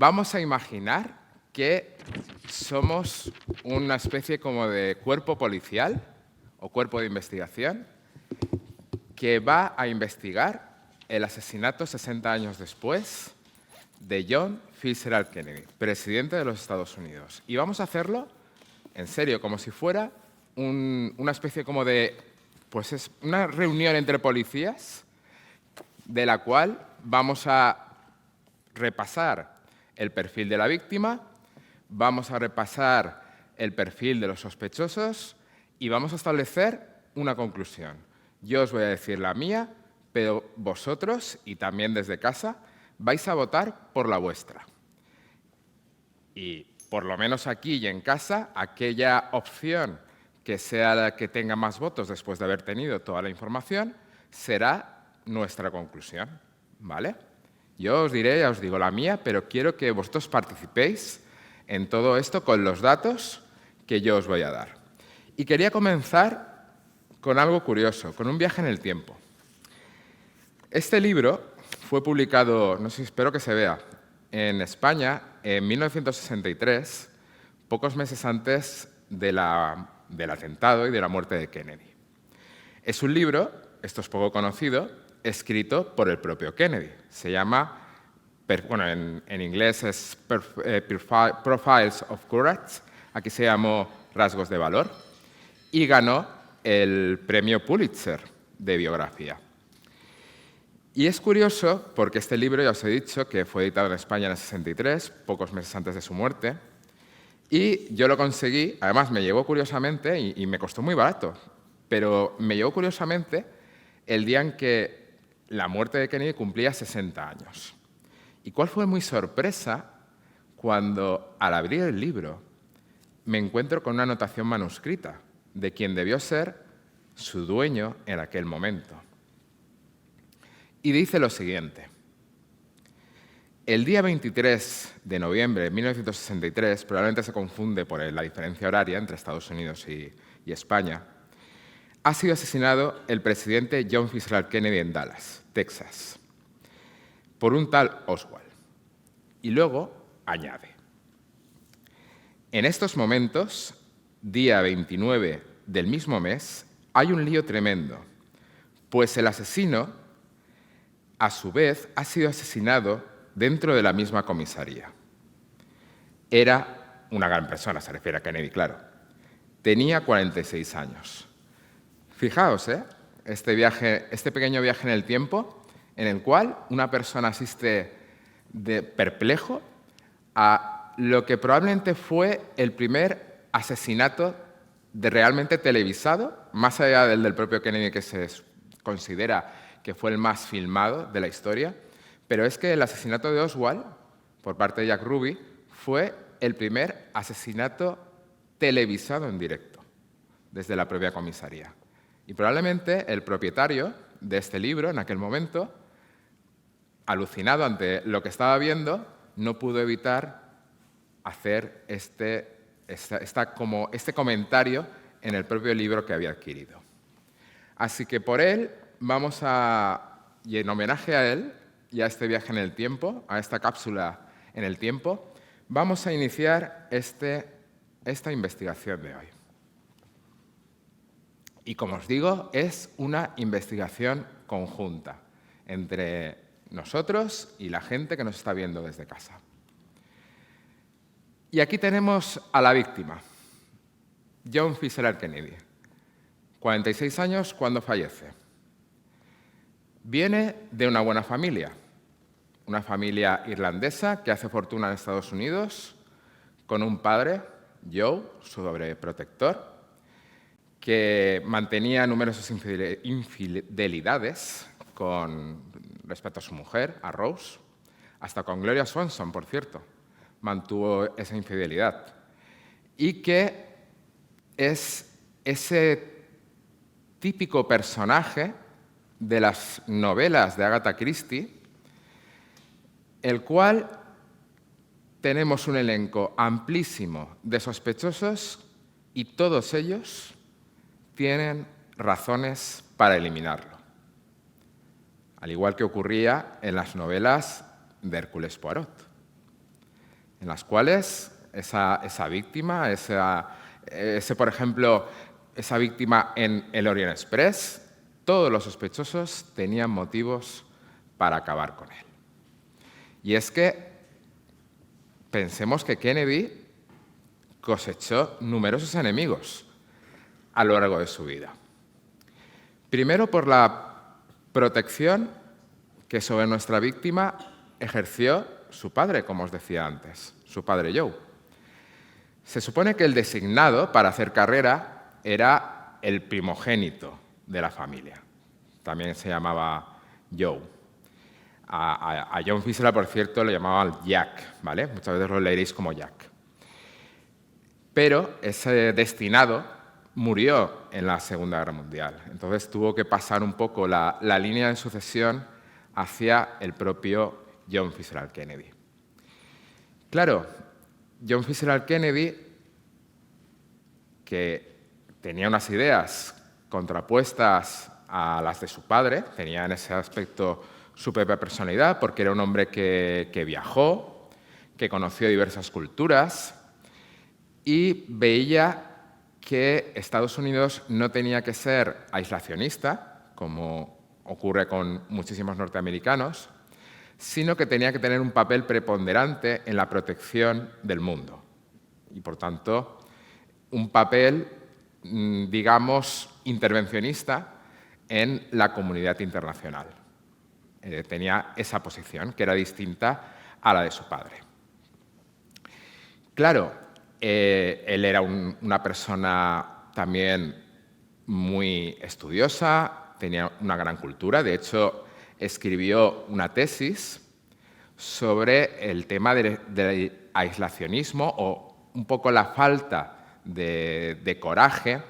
Vamos a imaginar que somos una especie como de cuerpo policial o cuerpo de investigación que va a investigar el asesinato 60 años después de John Fitzgerald Kennedy, presidente de los Estados Unidos. Y vamos a hacerlo, en serio, como si fuera una especie como de... pues es una reunión entre policías de la cual vamos a repasar el perfil de la víctima, vamos a repasar el perfil de los sospechosos y vamos a establecer una conclusión. Yo os voy a decir la mía, pero vosotros, y también desde casa, vais a votar por la vuestra. Y por lo menos aquí y en casa, aquella opción que sea la que tenga más votos después de haber tenido toda la información, será nuestra conclusión, ¿vale? Yo os diré, ya os digo la mía, pero quiero que vosotros participéis en todo esto con los datos que yo os voy a dar. Y quería comenzar con algo curioso, con un viaje en el tiempo. Este libro fue publicado, no sé, espero que se vea, en España en 1963, pocos meses antes del atentado y de la muerte de Kennedy. Es un libro, esto es poco conocido, escrito por el propio Kennedy. Se llama, bueno, en inglés es Profiles of Courage, aquí se llamó Rasgos de Valor, y ganó el premio Pulitzer de biografía. Y es curioso porque este libro, ya os he dicho, que fue editado en España en el 63, pocos meses antes de su muerte, y yo lo conseguí, además me llegó curiosamente, y me costó muy barato, pero me llegó curiosamente el día en que la muerte de Kennedy cumplía 60 años. ¿Y cuál fue mi sorpresa cuando, al abrir el libro, me encuentro con una anotación manuscrita de quien debió ser su dueño en aquel momento? Y dice lo siguiente: el día 23 de noviembre de 1963, probablemente se confunde por la diferencia horaria entre Estados Unidos y España, ha sido asesinado el presidente John Fitzgerald Kennedy en Dallas, Texas, por un tal Oswald. Y luego añade: en estos momentos, día 29 del mismo mes, hay un lío tremendo, pues el asesino, a su vez, ha sido asesinado dentro de la misma comisaría. Era una gran persona, se refiere a Kennedy, claro. Tenía 46 años. Fijaos, este pequeño viaje en el tiempo en el cual una persona asiste de perplejo a lo que probablemente fue el primer asesinato realmente televisado, más allá del propio Kennedy, que se considera que fue el más filmado de la historia, pero es que el asesinato de Oswald, por parte de Jack Ruby, fue el primer asesinato televisado en directo, desde la propia comisaría. Y probablemente el propietario de este libro, en aquel momento, alucinado ante lo que estaba viendo, no pudo evitar hacer este comentario en el propio libro que había adquirido. Así que por él y en homenaje a él y a este viaje en el tiempo, a esta cápsula en el tiempo, vamos a iniciar esta investigación de hoy. Y como os digo, es una investigación conjunta entre nosotros y la gente que nos está viendo desde casa. Y aquí tenemos a la víctima, John Fitzgerald Kennedy, 46 años cuando fallece. Viene de una buena familia, una familia irlandesa que hace fortuna en Estados Unidos, con un padre, Joe, su sobreprotector, que mantenía numerosas infidelidades con respecto a su mujer, a Rose, hasta con Gloria Swanson, por cierto, mantuvo esa infidelidad. Y que es ese típico personaje de las novelas de Agatha Christie, el cual tenemos un elenco amplísimo de sospechosos y todos ellos tienen razones para eliminarlo, al igual que ocurría en las novelas de Hércules Poirot. en las cuales esa víctima, por ejemplo, esa víctima en el Orient Express, todos los sospechosos tenían motivos para acabar con él. Y es que pensemos que Kennedy cosechó numerosos enemigos a lo largo de su vida. Primero, por la protección que sobre nuestra víctima ejerció su padre, como os decía antes, su padre Joe. Se supone que el designado para hacer carrera era el primogénito de la familia. También se llamaba Joe. A John Fisher, por cierto, le llamaban Jack, ¿vale? Muchas veces lo leeréis como Jack. Pero ese destinado murió en la Segunda Guerra Mundial. Entonces tuvo que pasar un poco la línea de sucesión hacia el propio John Fitzgerald Kennedy. Claro, John Fitzgerald Kennedy, que tenía unas ideas contrapuestas a las de su padre, tenía en ese aspecto su propia personalidad, porque era un hombre que viajó, que conoció diversas culturas y veía que Estados Unidos no tenía que ser aislacionista, como ocurre con muchísimos norteamericanos, sino que tenía que tener un papel preponderante en la protección del mundo. Y, por tanto, un papel, digamos, intervencionista en la comunidad internacional. Tenía esa posición, que era distinta a la de su padre. Claro, él era una persona también muy estudiosa, tenía una gran cultura. De hecho, escribió una tesis sobre el tema del aislacionismo o un poco la falta de coraje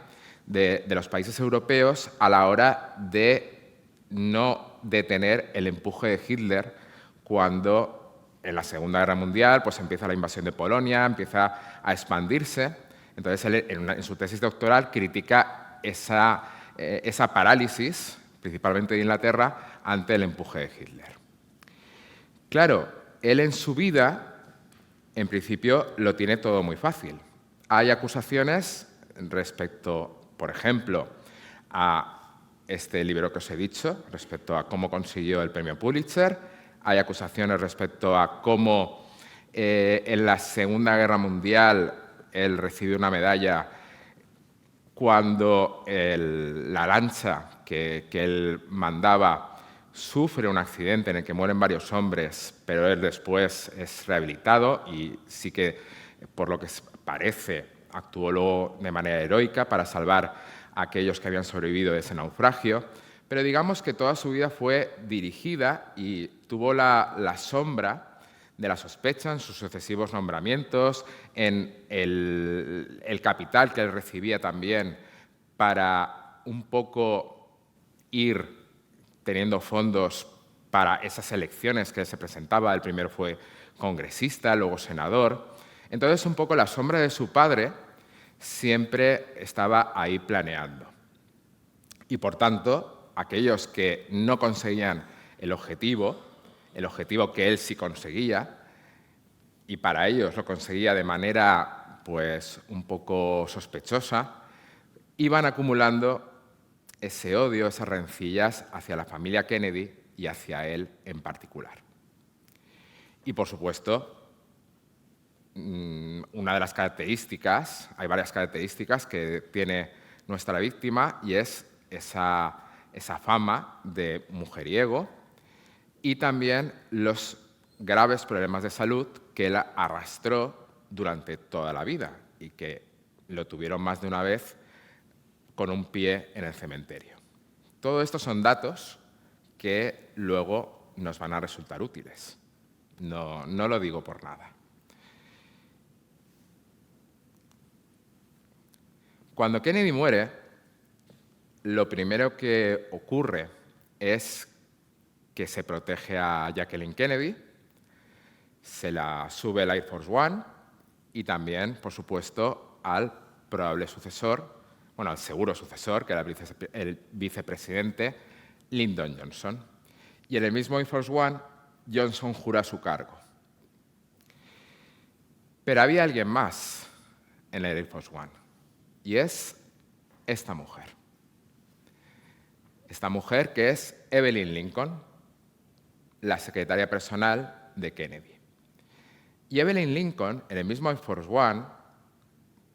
de los países europeos a la hora de no detener el empuje de Hitler cuando en la Segunda Guerra Mundial pues empieza la invasión de Polonia, empieza a expandirse. Entonces, él en su tesis doctoral critica esa parálisis, principalmente de Inglaterra, ante el empuje de Hitler. Claro, él en su vida, en principio, lo tiene todo muy fácil. Hay acusaciones respecto, por ejemplo, a este libro que os he dicho, respecto a cómo consiguió el premio Pulitzer. Hay acusaciones respecto a cómo en la Segunda Guerra Mundial él recibió una medalla cuando la lancha que él mandaba sufre un accidente en el que mueren varios hombres, pero él después es rehabilitado y sí que, por lo que parece, actuó luego de manera heroica para salvar a aquellos que habían sobrevivido de ese naufragio. Pero digamos que toda su vida fue dirigida y tuvo la sombra de la sospecha en sus sucesivos nombramientos, en el capital que él recibía también para un poco ir teniendo fondos para esas elecciones que él se presentaba. El primero fue congresista, luego senador. Entonces, un poco la sombra de su padre siempre estaba ahí planeando. Y, por tanto, aquellos que no conseguían el objetivo que él sí conseguía, y para ellos lo conseguía de manera pues un poco sospechosa, iban acumulando ese odio, esas rencillas hacia la familia Kennedy y hacia él en particular. Y, por supuesto, una de las características, hay varias características que tiene nuestra víctima, y es esa fama de mujeriego y también los graves problemas de salud que él arrastró durante toda la vida y que lo tuvieron más de una vez con un pie en el cementerio. Todo esto son datos que luego nos van a resultar útiles. No lo digo por nada. Cuando Kennedy muere, lo primero que ocurre es que se protege a Jacqueline Kennedy, se la sube el Air Force One y también, por supuesto, al probable sucesor, bueno, al seguro sucesor, que era el vicepresidente Lyndon Johnson. Y en el mismo Air Force One, Johnson jura su cargo. Pero había alguien más en el Air Force One, y es esta mujer. Esta mujer que es Evelyn Lincoln, la secretaria personal de Kennedy. Y Evelyn Lincoln, en el mismo Air Force One,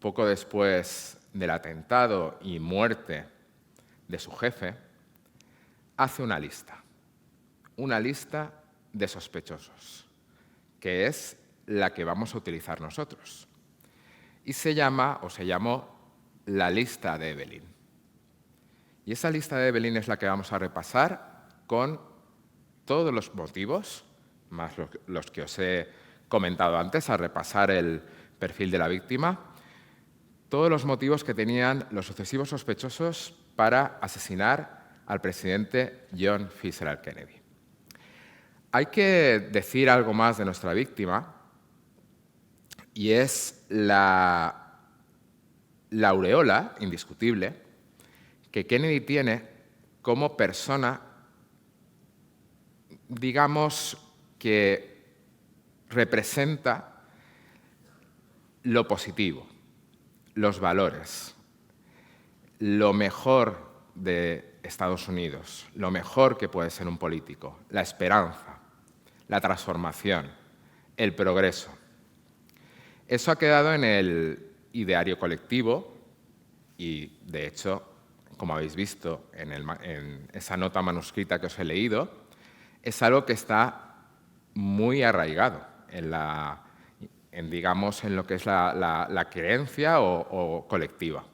poco después del atentado y muerte de su jefe, hace una lista de sospechosos, que es la que vamos a utilizar nosotros. Y se llamó la lista de Evelyn. Y esa lista de Evelyn es la que vamos a repasar con todos los motivos, más los que os he comentado antes, a repasar el perfil de la víctima, todos los motivos que tenían los sucesivos sospechosos para asesinar al presidente John Fitzgerald Kennedy. Hay que decir algo más de nuestra víctima, y es la aureola indiscutible que Kennedy tiene como persona, digamos, que representa lo positivo, los valores, lo mejor de Estados Unidos, lo mejor que puede ser un político, la esperanza, la transformación, el progreso. Eso ha quedado en el ideario colectivo y, de hecho, como habéis visto en esa nota manuscrita que os he leído, es algo que está muy arraigado digamos, en lo que es la creencia o colectiva.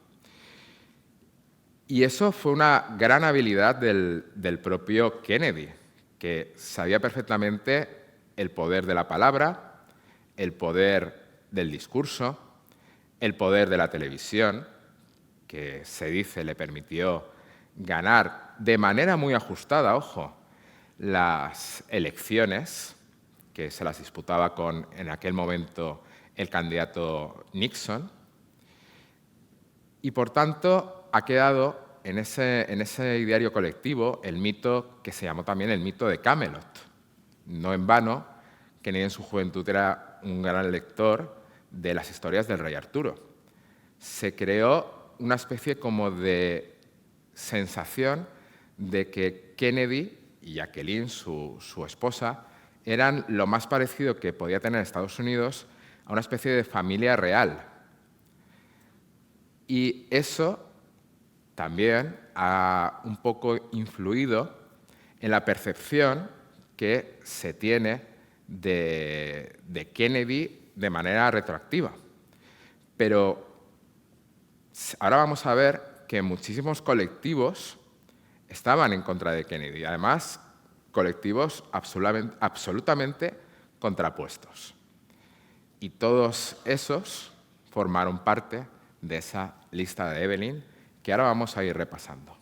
Y eso fue una gran habilidad del propio Kennedy, que sabía perfectamente el poder de la palabra, el poder del discurso, el poder de la televisión, que se dice le permitió ganar de manera muy ajustada, ojo, las elecciones, que se las disputaba en aquel momento el candidato Nixon, y por tanto ha quedado en ese ideario colectivo el mito que se llamó también el mito de Camelot. No en vano, Kennedy en su juventud era un gran lector de las historias del rey Arturo. Se creó una especie como de sensación de que Kennedy y Jacqueline, su esposa, eran lo más parecido que podía tener Estados Unidos a una especie de familia real. Y eso también ha un poco influido en la percepción que se tiene de Kennedy de manera retroactiva. Pero ahora vamos a ver que muchísimos colectivos estaban en contra de Kennedy, además colectivos absolutamente contrapuestos. Y todos esos formaron parte de esa lista de Evelyn que ahora vamos a ir repasando.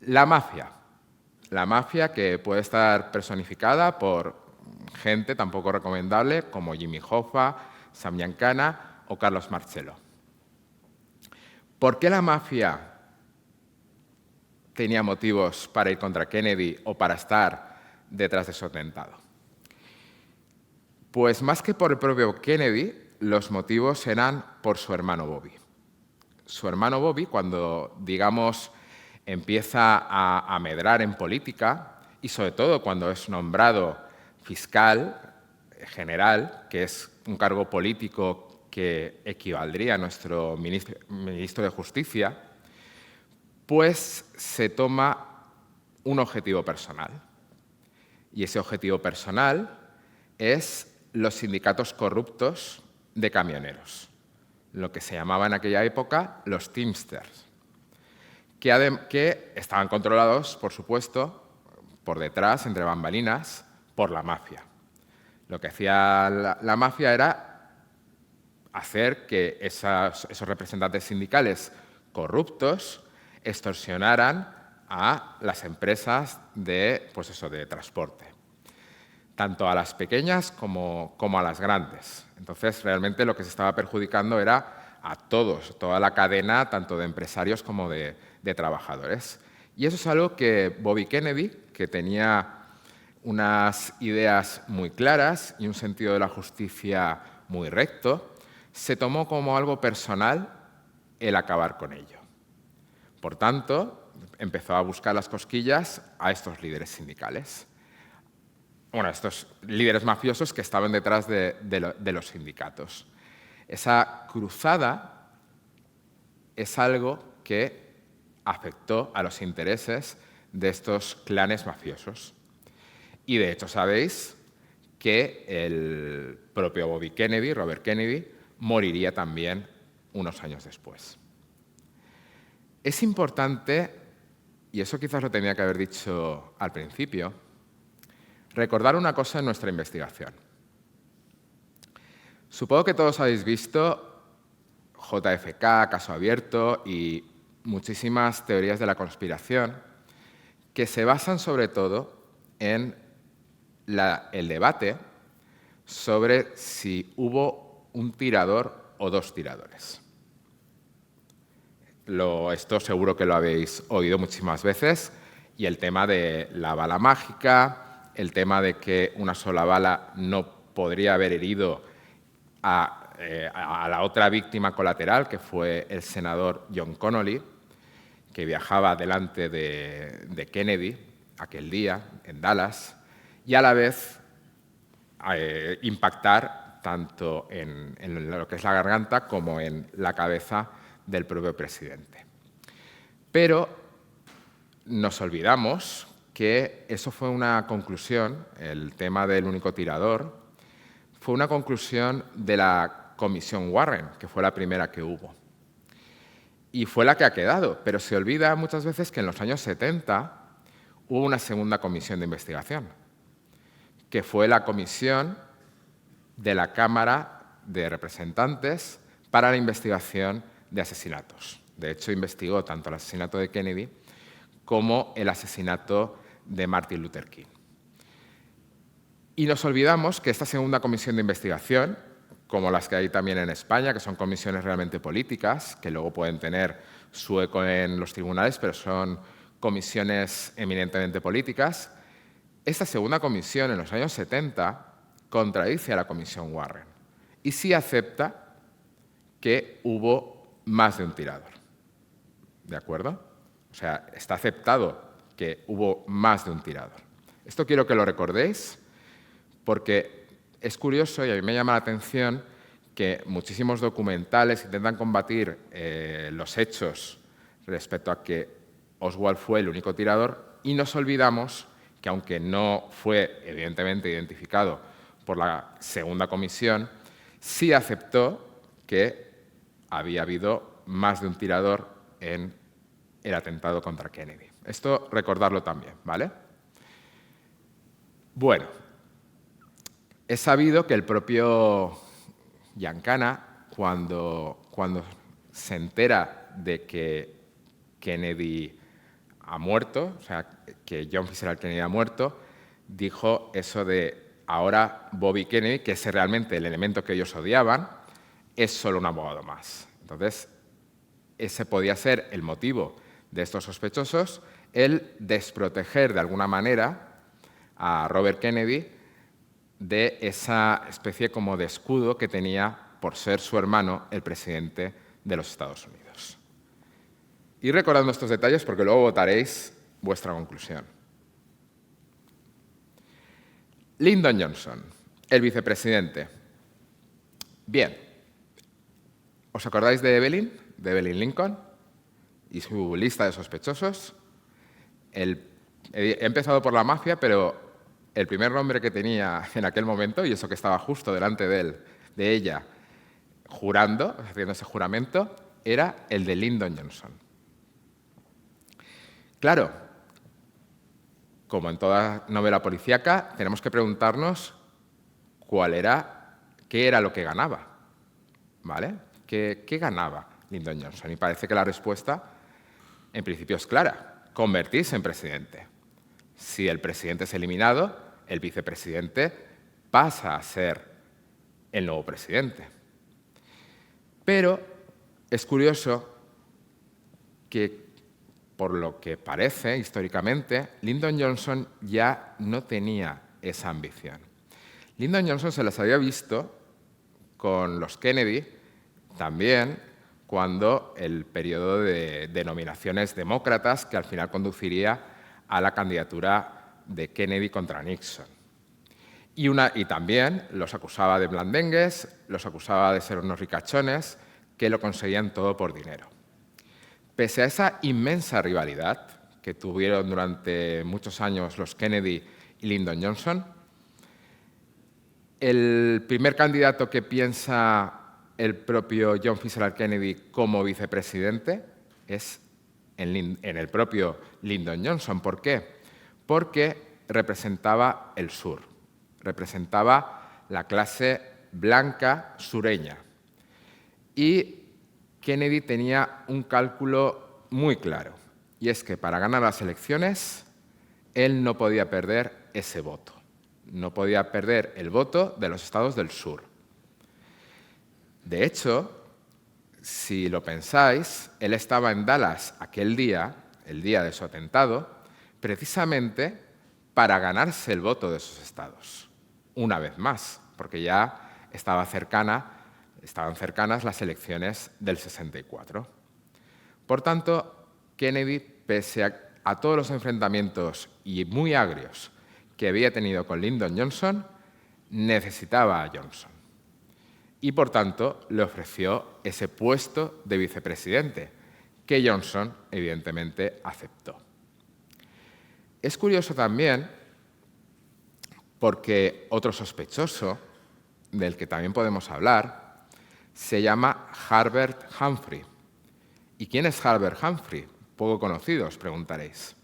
La mafia. La mafia que puede estar personificada por gente tan poco recomendable como Jimmy Hoffa, Sam Giancana o Carlos Marcello. ¿Por qué la mafia tenía motivos para ir contra Kennedy o para estar detrás de su atentado? Pues más que por el propio Kennedy, los motivos eran por su hermano Bobby. Su hermano Bobby, cuando, digamos, empieza a medrar en política y sobre todo cuando es nombrado fiscal general, que es un cargo político que equivaldría a nuestro ministro de Justicia, pues se toma un objetivo personal. Y ese objetivo personal es los sindicatos corruptos de camioneros, lo que se llamaba en aquella época los Teamsters, que estaban controlados, por supuesto, por detrás, entre bambalinas, por la mafia. Lo que hacía la mafia era hacer que esos representantes sindicales corruptos extorsionaran a las empresas de transporte, tanto a las pequeñas como a las grandes. Entonces, realmente lo que se estaba perjudicando era a todos, toda la cadena, tanto de empresarios como de trabajadores. Y eso es algo que Bobby Kennedy, que tenía unas ideas muy claras y un sentido de la justicia muy recto, se tomó como algo personal el acabar con ello. Por tanto, empezó a buscar las cosquillas a estos líderes sindicales. Bueno, estos líderes mafiosos que estaban detrás de los sindicatos. Esa cruzada es algo que afectó a los intereses de estos clanes mafiosos. Y de hecho sabéis que el propio Bobby Kennedy, Robert Kennedy, moriría también unos años después. Es importante, y eso quizás lo tenía que haber dicho al principio, recordar una cosa en nuestra investigación. Supongo que todos habéis visto JFK, Caso Abierto y muchísimas teorías de la conspiración que se basan sobre todo en el debate sobre si hubo un tirador o dos tiradores. Esto seguro que lo habéis oído muchísimas veces, y el tema de la bala mágica, el tema de que una sola bala no podría haber herido a la otra víctima colateral, que fue el senador John Connolly, que viajaba delante de Kennedy aquel día en Dallas, y a la vez impactar tanto en lo que es la garganta como en la cabeza del propio presidente. Pero nos olvidamos que eso fue una conclusión, el tema del único tirador, fue una conclusión de la Comisión Warren, que fue la primera que hubo. Y fue la que ha quedado, pero se olvida muchas veces que en los años 70 hubo una segunda comisión de investigación, que fue la comisión de la Cámara de Representantes para la investigación de asesinatos. De hecho, investigó tanto el asesinato de Kennedy como el asesinato de Martin Luther King. Y nos olvidamos que esta segunda comisión de investigación, como las que hay también en España, que son comisiones realmente políticas, que luego pueden tener su eco en los tribunales, pero son comisiones eminentemente políticas, esta segunda comisión en los años 70 contradice a la Comisión Warren y sí acepta que hubo más de un tirador. ¿De acuerdo? O sea, está aceptado que hubo más de un tirador. Esto quiero que lo recordéis porque es curioso y a mí me llama la atención que muchísimos documentales intentan combatir los hechos respecto a que Oswald fue el único tirador y nos olvidamos que, aunque no fue evidentemente identificado por la segunda comisión, sí aceptó que había habido más de un tirador en el atentado contra Kennedy. Esto recordarlo también, ¿vale? Bueno, es sabido que el propio Giancana, cuando se entera de que Kennedy ha muerto, o sea, que John Fitzgerald Kennedy ha muerto, dijo eso de ahora Bobby Kennedy, que es realmente el elemento que ellos odiaban, es solo un abogado más. Entonces, ese podía ser el motivo de estos sospechosos, el desproteger de alguna manera a Robert Kennedy de esa especie como de escudo que tenía por ser su hermano el presidente de los Estados Unidos. Y recordando estos detalles porque luego votaréis vuestra conclusión. Lyndon Johnson, el vicepresidente. Bien, ¿os acordáis de Evelyn Lincoln y su lista de sospechosos? He empezado por la mafia, pero el primer nombre que tenía en aquel momento, y eso que estaba justo delante de ella, jurando, haciendo ese juramento, era el de Lyndon Johnson. Claro, como en toda novela policíaca, tenemos que preguntarnos qué era lo que ganaba, ¿vale? ¿Qué ganaba Lyndon Johnson? Y parece que la respuesta, en principio, es clara: convertirse en presidente. Si el presidente es eliminado, el vicepresidente pasa a ser el nuevo presidente. Pero es curioso que por lo que parece históricamente, Lyndon Johnson ya no tenía esa ambición. Lyndon Johnson se las había visto con los Kennedy también cuando el periodo de nominaciones demócratas que al final conduciría a la candidatura de Kennedy contra Nixon. Y también los acusaba de blandengues, los acusaba de ser unos ricachones que lo conseguían todo por dinero. Pese a esa inmensa rivalidad que tuvieron durante muchos años los Kennedy y Lyndon Johnson, el primer candidato que piensa el propio John Fitzgerald Kennedy como vicepresidente es en el propio Lyndon Johnson. ¿Por qué? Porque representaba el sur, representaba la clase blanca sureña. Y Kennedy tenía un cálculo muy claro, y es que para ganar las elecciones él no podía perder ese voto. No podía perder el voto de los estados del sur. De hecho, si lo pensáis, él estaba en Dallas aquel día, el día de su atentado, precisamente para ganarse el voto de esos estados, una vez más, porque ya estaban cercanas las elecciones del 64. Por tanto, Kennedy, pese a todos los enfrentamientos y muy agrios que había tenido con Lyndon Johnson, necesitaba a Johnson. Y, por tanto, le ofreció ese puesto de vicepresidente, que Johnson, evidentemente, aceptó. Es curioso también porque otro sospechoso, del que también podemos hablar, se llama Hubert Humphrey. ¿Y quién es Hubert Humphrey? Poco conocido, os preguntaréis.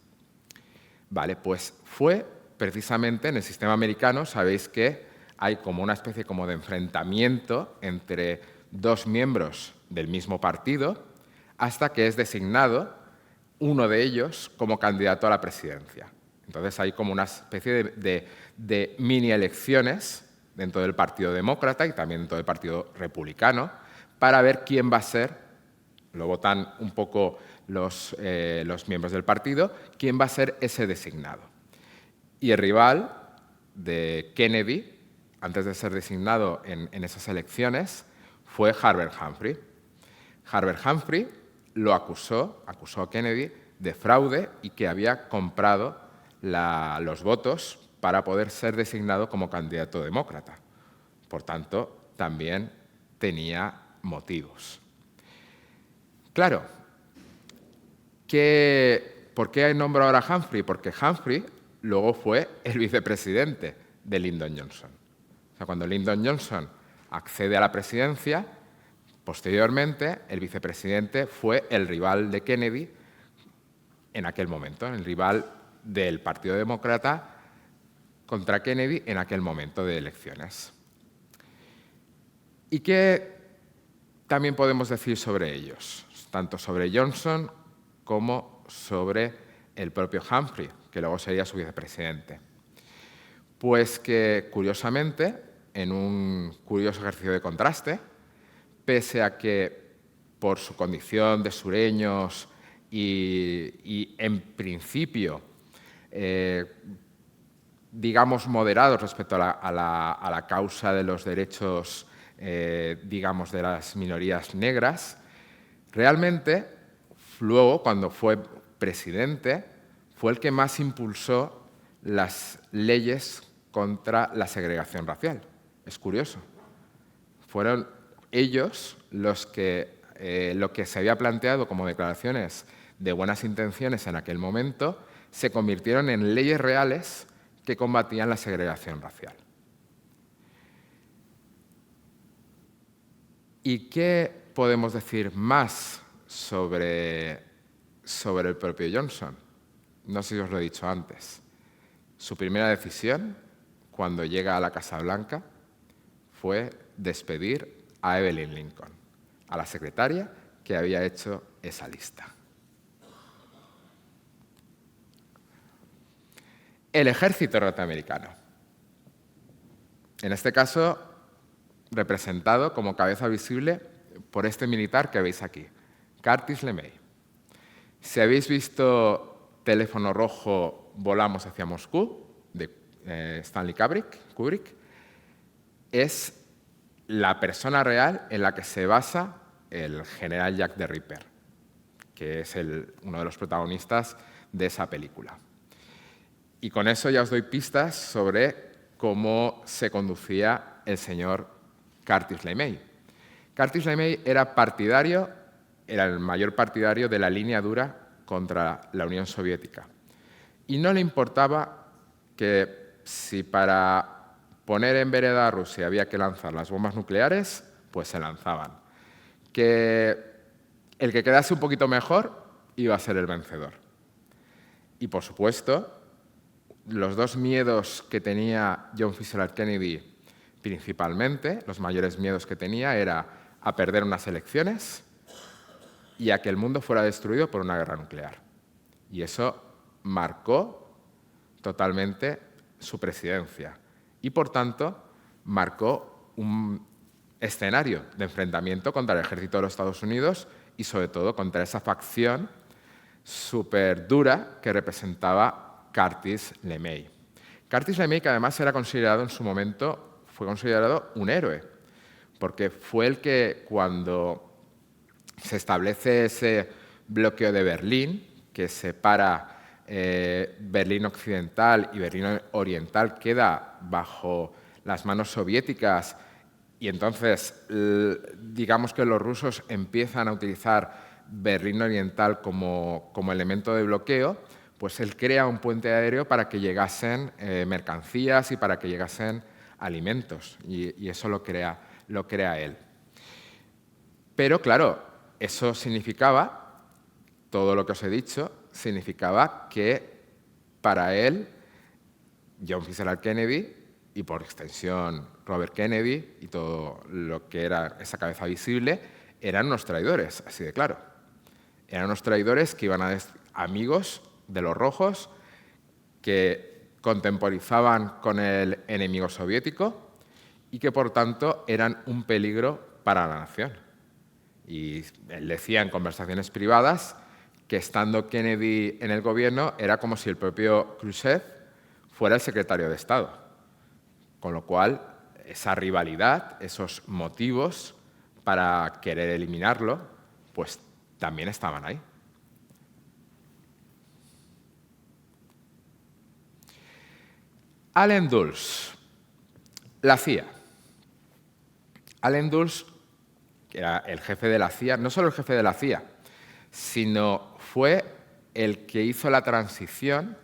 Vale, pues fue precisamente en el sistema americano, sabéis que hay como una especie como de enfrentamiento entre dos miembros del mismo partido hasta que es designado uno de ellos como candidato a la presidencia. Entonces hay como una especie de mini elecciones dentro del Partido Demócrata y también dentro del Partido Republicano para ver quién va a ser, lo votan un poco los miembros del partido, quién va a ser ese designado. Y el rival de Kennedy, antes de ser designado en esas elecciones, fue Hubert Humphrey. Hubert Humphrey lo acusó a Kennedy de fraude y que había comprado los votos para poder ser designado como candidato demócrata. Por tanto, también tenía motivos. Claro, ¿por qué nombro ahora a Humphrey? Porque Humphrey luego fue el vicepresidente de Lyndon Johnson. O sea, cuando Lyndon Johnson accede a la presidencia, posteriormente el vicepresidente fue el rival de Kennedy en aquel momento, el rival del Partido Demócrata contra Kennedy en aquel momento de elecciones. ¿Y qué también podemos decir sobre ellos? Tanto sobre Johnson como sobre el propio Humphrey, que luego sería su vicepresidente. Pues que, curiosamente, en un curioso ejercicio de contraste, pese a que por su condición de sureños y en principio, digamos, moderados respecto a la causa de los derechos, digamos, de las minorías negras, realmente, luego, cuando fue presidente, fue el que más impulsó las leyes contra la segregación racial. Es curioso. Fueron ellos los que lo que se había planteado como declaraciones de buenas intenciones en aquel momento se convirtieron en leyes reales que combatían la segregación racial. ¿Y qué podemos decir más sobre el propio Johnson? No sé si os lo he dicho antes. Su primera decisión, cuando llega a la Casa Blanca, fue despedir a Evelyn Lincoln, a la secretaria que había hecho esa lista. El ejército norteamericano. En este caso, representado como cabeza visible por este militar que veis aquí, Curtis LeMay. Si habéis visto Teléfono Rojo, Volamos hacia Moscú, de Stanley Kubrick, es la persona real en la que se basa el general Jack the Ripper, que es uno de los protagonistas de esa película. Y con eso ya os doy pistas sobre cómo se conducía el señor Curtis LeMay. Curtis LeMay era el mayor partidario de la línea dura contra la Unión Soviética. Y no le importaba que si para poner en vereda a Rusia había que lanzar las bombas nucleares, pues se lanzaban. Que el que quedase un poquito mejor iba a ser el vencedor. Y, por supuesto, los dos miedos que tenía John Fitzgerald Kennedy principalmente, los mayores miedos que tenía, era a perder unas elecciones y a que el mundo fuera destruido por una guerra nuclear. Y eso marcó totalmente su presidencia y, por tanto, marcó un escenario de enfrentamiento contra el ejército de los Estados Unidos y, sobre todo, contra esa facción súper dura que representaba Curtis LeMay. Curtis LeMay, que además era considerado en su momento, fue considerado un héroe, porque fue el que, cuando se establece ese bloqueo de Berlín, que separa Berlín Occidental y Berlín Oriental, queda bajo las manos soviéticas, y entonces digamos que los rusos empiezan a utilizar Berlín Oriental como elemento de bloqueo, pues él crea un puente aéreo para que llegasen mercancías y para que llegasen alimentos, y eso lo crea él. Pero, claro, eso significaba, todo lo que os he dicho, significaba que para él, John Fitzgerald Kennedy, y por extensión Robert Kennedy y todo lo que era esa cabeza visible, eran unos traidores, así de claro. Eran unos traidores que iban a ser amigos de los rojos, que contemporizaban con el enemigo soviético y que, por tanto, eran un peligro para la nación. Y él decía en conversaciones privadas que, estando Kennedy en el gobierno, era como si el propio Khrushchev fuera el secretario de Estado. Con lo cual, esa rivalidad, esos motivos para querer eliminarlo, pues también estaban ahí. Allen Dulles, la CIA. Allen Dulles, que era el jefe de la CIA, no solo el jefe de la CIA, sino fue el que hizo la transición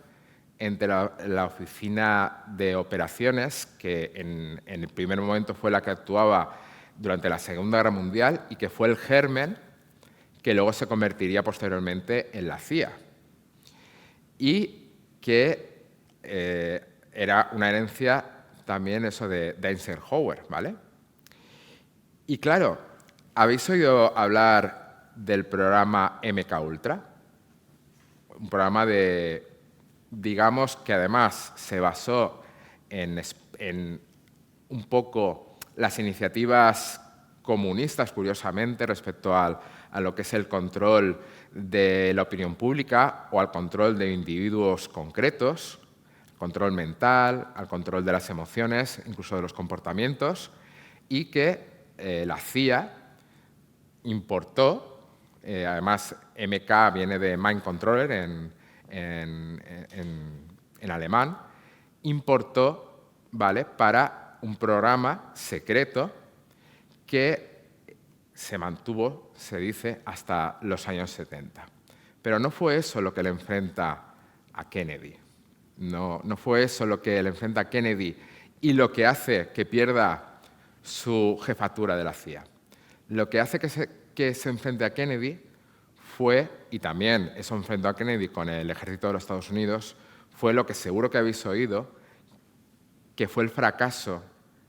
entre la oficina de operaciones, que en el primer momento fue la que actuaba durante la Segunda Guerra Mundial y que fue el germen que luego se convertiría posteriormente en la CIA. Y que era una herencia también eso de Eisenhower, ¿vale? Y claro, ¿habéis oído hablar del programa MKUltra? Un programa digamos que además se basó en un poco las iniciativas comunistas, curiosamente, respecto a lo que es el control de la opinión pública o al control de individuos concretos, control mental, al control de las emociones, incluso de los comportamientos, y que la CIA importó, además MK viene de Mind Controller en alemán, importó, ¿vale?, para un programa secreto que se mantuvo, se dice, hasta los años 70. Pero no fue eso lo que le enfrenta a Kennedy. No fue eso lo que le enfrenta a Kennedy y lo que hace que pierda su jefatura de la CIA. Lo que hace que se enfrente a Kennedy fue, y también eso enfrentó a Kennedy con el ejército de los Estados Unidos, fue lo que seguro que habéis oído, que fue el fracaso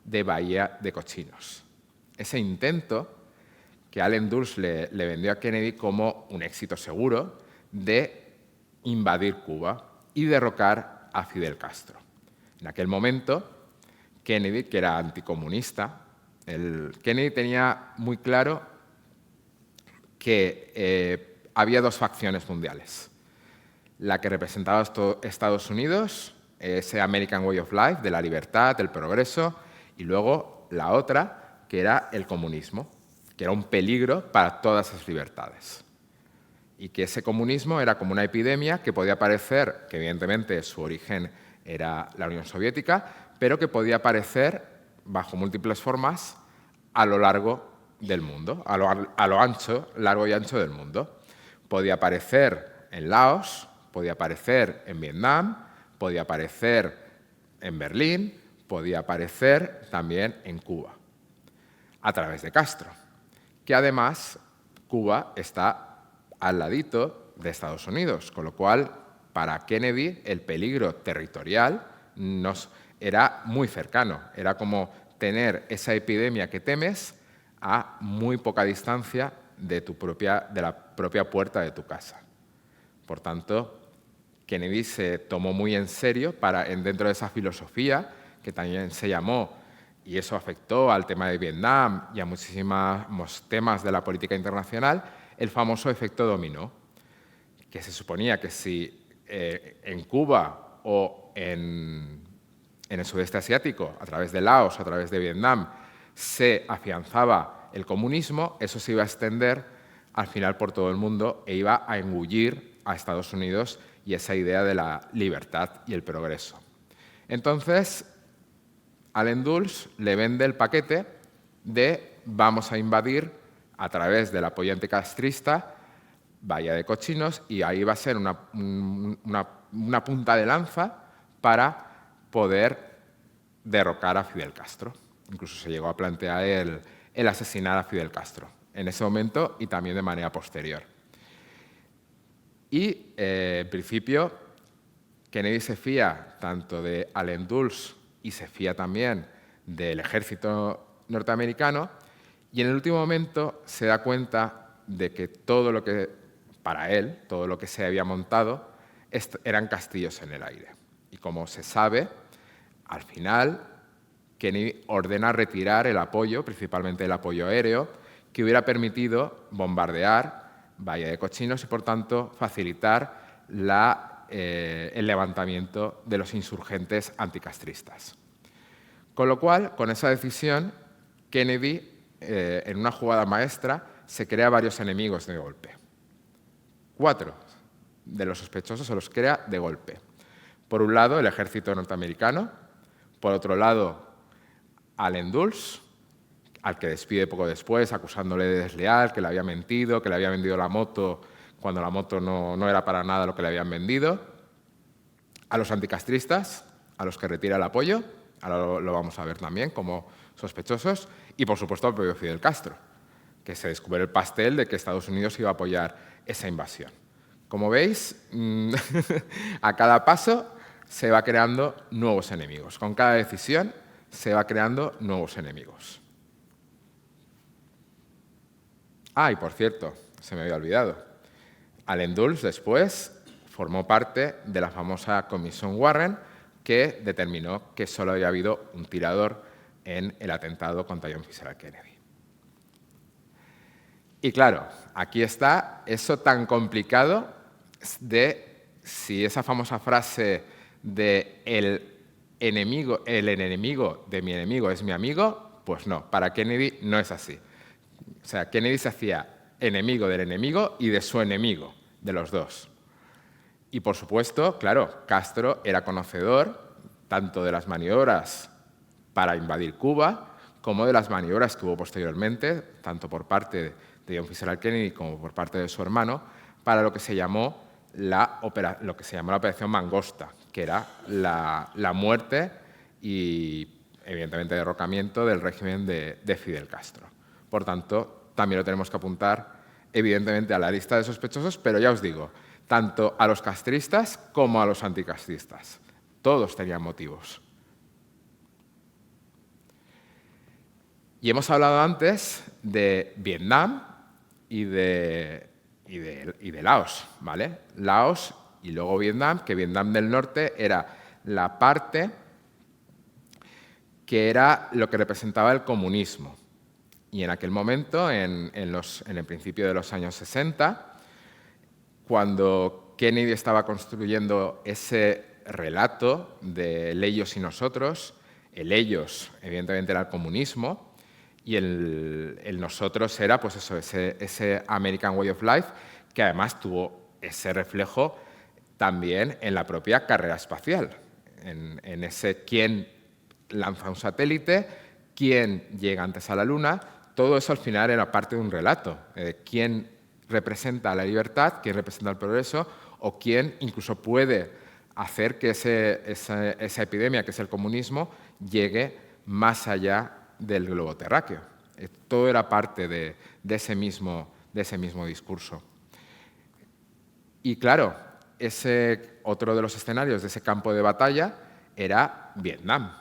de Bahía de Cochinos. Ese intento que Allen Dulles le vendió a Kennedy como un éxito seguro de invadir Cuba y derrocar a Fidel Castro. En aquel momento, Kennedy, que era anticomunista, Kennedy tenía muy claro que había dos facciones mundiales. La que representaba Estados Unidos, ese American Way of Life, de la libertad, del progreso, y luego la otra, que era el comunismo, que era un peligro para todas esas libertades. Y que ese comunismo era como una epidemia que podía parecer, que evidentemente su origen era la Unión Soviética, pero que podía aparecer bajo múltiples formas a lo largo del mundo, a lo ancho, largo y ancho del mundo. Podía aparecer en Laos, podía aparecer en Vietnam, podía aparecer en Berlín, podía aparecer también en Cuba, a través de Castro, que además Cuba está al ladito de Estados Unidos, con lo cual para Kennedy el peligro territorial era muy cercano, era como tener esa epidemia que temes a muy poca distancia de la propia puerta de tu casa. Por tanto, Kennedy se tomó muy en serio dentro de esa filosofía, que también se llamó, y eso afectó al tema de Vietnam y a muchísimos temas de la política internacional, el famoso efecto dominó, que se suponía que si en Cuba o en el sudeste asiático, a través de Laos, a través de Vietnam, se afianzaba el comunismo, eso se iba a extender al final por todo el mundo e iba a engullir a Estados Unidos y esa idea de la libertad y el progreso. Entonces, Allen Dulles le vende el paquete de vamos a invadir a través del apoyo anticastrista Bahía de Cochinos, y ahí va a ser una punta de lanza para poder derrocar a Fidel Castro. Incluso se llegó a plantear el asesinar a Fidel Castro en ese momento y también de manera posterior. Y, en principio, Kennedy se fía tanto de Allen Dulles y se fía también del ejército norteamericano, y en el último momento se da cuenta de que todo lo que, para él, todo lo que se había montado eran castillos en el aire. Y como se sabe, al final, Kennedy ordena retirar el apoyo, principalmente el apoyo aéreo, que hubiera permitido bombardear Bahía de Cochinos y, por tanto, facilitar el levantamiento de los insurgentes anticastristas. Con lo cual, con esa decisión, Kennedy, en una jugada maestra, se crea varios enemigos de golpe. 4 de los sospechosos se los crea de golpe. Por un lado, el ejército norteamericano. Por otro lado, Allen Dulles, al que despide poco después, acusándole de desleal, que le había mentido, que le había vendido la moto cuando la moto no era para nada lo que le habían vendido. A los anticastristas, a los que retira el apoyo, ahora lo vamos a ver también como sospechosos, y por supuesto al propio Fidel Castro, que se descubre el pastel de que Estados Unidos iba a apoyar esa invasión. Como veis, a cada paso se va creando nuevos enemigos. Con cada decisión se va creando nuevos enemigos. Ah, y por cierto, se me había olvidado. Allen Dulles después formó parte de la famosa Comisión Warren, que determinó que solo había habido un tirador en el atentado contra John F. Kennedy. Y claro, aquí está eso tan complicado de si esa famosa frase de el enemigo de mi enemigo es mi amigo, pues no, para Kennedy no es así. O sea, Kennedy se hacía enemigo del enemigo y de su enemigo, de los dos. Y, por supuesto, claro, Castro era conocedor tanto de las maniobras para invadir Cuba como de las maniobras que hubo posteriormente, tanto por parte de John F. Kennedy como por parte de su hermano, para lo que se llamó la Operación Mangosta, que era la muerte y, evidentemente, derrocamiento del régimen de Fidel Castro. Por tanto, también lo tenemos que apuntar, evidentemente, a la lista de sospechosos, pero ya os digo, tanto a los castristas como a los anticastristas. Todos tenían motivos. Y hemos hablado antes de Vietnam y de Laos, ¿vale? Laos y luego Vietnam, que Vietnam del Norte era la parte que era lo que representaba el comunismo. Y en aquel momento, en el principio de los años 60, cuando Kennedy estaba construyendo ese relato del ellos y nosotros. El ellos, evidentemente, era el comunismo, y el nosotros era, pues eso, ese American Way of Life, que además tuvo ese reflejo también en la propia carrera espacial, en ese quién lanza un satélite, quién llega antes a la Luna. Todo eso al final era parte de un relato. Quién representa la libertad, quién representa el progreso, o quién incluso puede hacer que esa epidemia, que es el comunismo, llegue más allá del globo terráqueo. Todo era parte de ese mismo discurso. Y claro, otro de los escenarios de ese campo de batalla era Vietnam.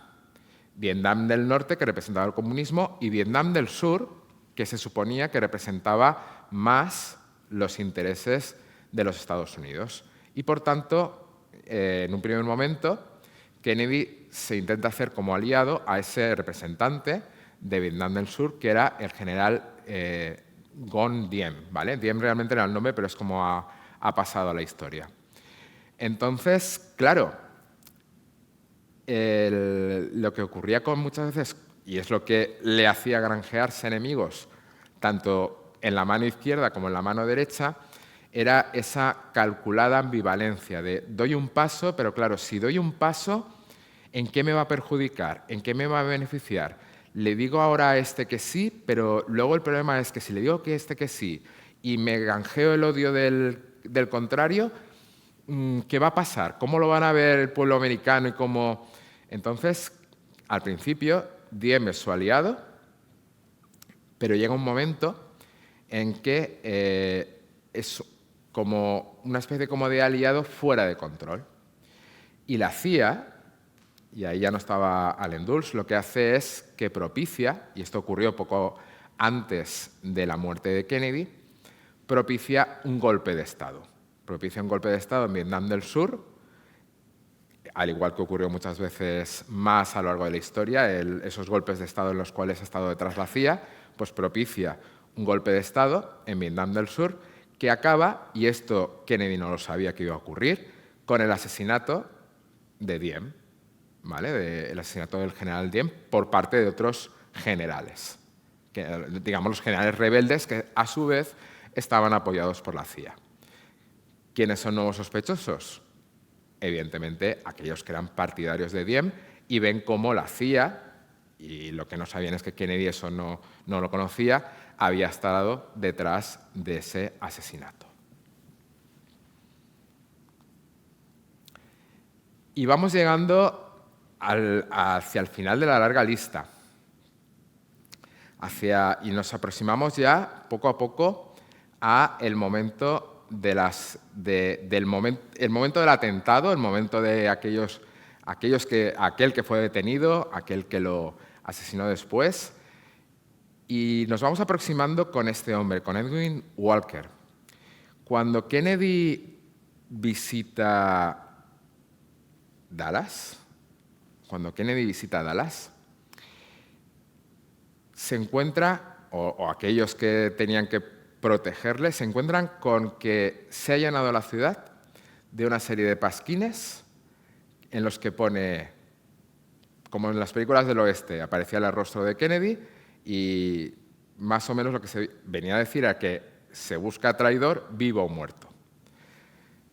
Vietnam del Norte, que representaba el comunismo, y Vietnam del Sur, que se suponía que representaba más los intereses de los Estados Unidos. Y, por tanto, en un primer momento, Kennedy se intenta hacer como aliado a ese representante de Vietnam del Sur, que era el general Ngo Diem, ¿vale? Diem realmente era el nombre, pero es como ha pasado a la historia. Entonces, claro, lo que ocurría con muchas veces, y es lo que le hacía granjearse enemigos, tanto en la mano izquierda como en la mano derecha, era esa calculada ambivalencia de doy un paso, pero claro, si doy un paso, ¿en qué me va a perjudicar? ¿En qué me va a beneficiar? Le digo ahora a este que sí, pero luego el problema es que si le digo que este que sí y me granjeo el odio del contrario, ¿qué va a pasar? ¿Cómo lo van a ver el pueblo americano y cómo...? Entonces, al principio, Diem es su aliado, pero llega un momento en que es como una especie como de aliado fuera de control. Y la CIA, y ahí ya no estaba Allen Dulles, lo que hace es que propicia, y esto ocurrió poco antes de la muerte de Kennedy, propicia un golpe de Estado. Propicia un golpe de Estado en Vietnam del Sur, al igual que ocurrió muchas veces más a lo largo de la historia, esos golpes de Estado en los cuales ha estado detrás la CIA, pues propicia un golpe de Estado en Vietnam del Sur que acaba, y esto Kennedy no lo sabía que iba a ocurrir, con el asesinato de Diem, ¿vale? El asesinato del general Diem por parte de otros generales, digamos los generales rebeldes que a su vez estaban apoyados por la CIA. ¿Quiénes son nuevos sospechosos? Evidentemente, aquellos que eran partidarios de Diem y ven cómo la CIA, y lo que no sabían es que Kennedy eso no lo conocía, había estado detrás de ese asesinato. Y vamos llegando hacia el final de la larga lista. Y nos aproximamos ya, poco a poco, a el momento el momento del atentado, el momento de aquel que fue detenido, aquel que lo asesinó después. Y nos vamos aproximando con este hombre, con Edwin Walker. Cuando Kennedy visita Dallas, se encuentra, o aquellos que tenían que protegerle, se encuentran con que se ha llenado la ciudad de una serie de pasquines en los que pone, como en las películas del oeste, aparecía el rostro de Kennedy y más o menos lo que se venía a decir era que se busca traidor vivo o muerto.